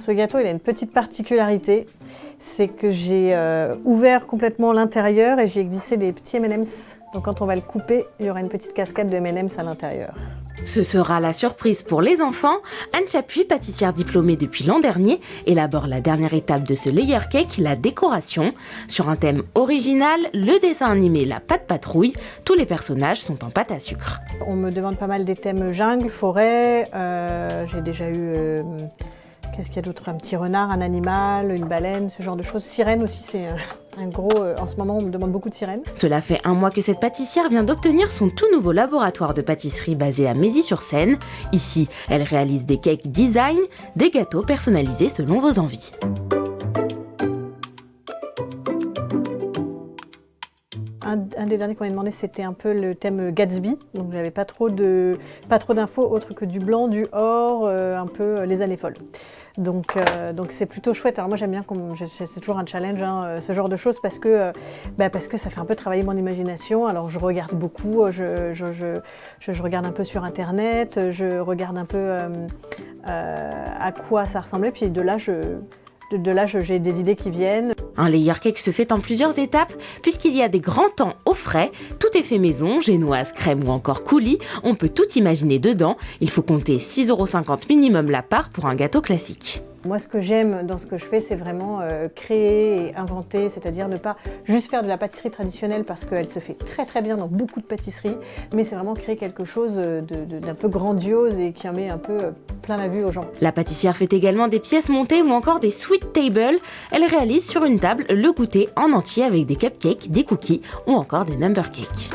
ce gâteau, il a une petite particularité, c'est que j'ai ouvert complètement l'intérieur et j'ai glissé des petits M&M's. Donc quand on va le couper, il y aura une petite cascade de M&M's à l'intérieur. Ce sera la surprise pour les enfants. Anne Chapuis, pâtissière diplômée depuis l'an dernier, élabore la dernière étape de ce layer cake, la décoration. Sur un thème original, le dessin animé La Pâte Patrouille, tous les personnages sont en pâte à sucre. On me demande pas mal des thèmes jungle, forêt, j'ai déjà eu... Qu'est-ce qu'il y a d'autre? Un petit renard, un animal, une baleine, ce genre de choses. Sirène aussi, c'est un gros... en ce moment, on me demande beaucoup de sirènes. Cela fait un mois que cette pâtissière vient d'obtenir son tout nouveau laboratoire de pâtisserie basé à Mézy-sur-Seine. Ici, elle réalise des cakes design, des gâteaux personnalisés selon vos envies. Un des derniers qu'on m'a demandé, c'était un peu le thème Gatsby. Donc j'avais pas trop d'infos autres que du blanc, du or, un peu les années folles. Donc c'est plutôt chouette. Alors moi j'aime bien, c'est toujours un challenge, hein, ce genre de choses, parce que ça fait un peu travailler mon imagination. Alors je regarde beaucoup, je regarde un peu sur internet, je regarde un peu à quoi ça ressemblait, puis de là j'ai des idées qui viennent. Un layer cake se fait en plusieurs étapes puisqu'il y a des grands temps au frais. Tout est fait maison, génoise, crème ou encore coulis. On peut tout imaginer dedans. Il faut compter 6,50 € minimum la part pour un gâteau classique. Moi, ce que j'aime dans ce que je fais, c'est vraiment créer et inventer, c'est-à-dire ne pas juste faire de la pâtisserie traditionnelle parce qu'elle se fait très très bien dans beaucoup de pâtisseries, mais c'est vraiment créer quelque chose d'un peu grandiose et qui en met un peu plein la vue aux gens. La pâtissière fait également des pièces montées ou encore des sweet tables. Elle réalise sur une table le goûter en entier avec des cupcakes, des cookies ou encore des number cakes.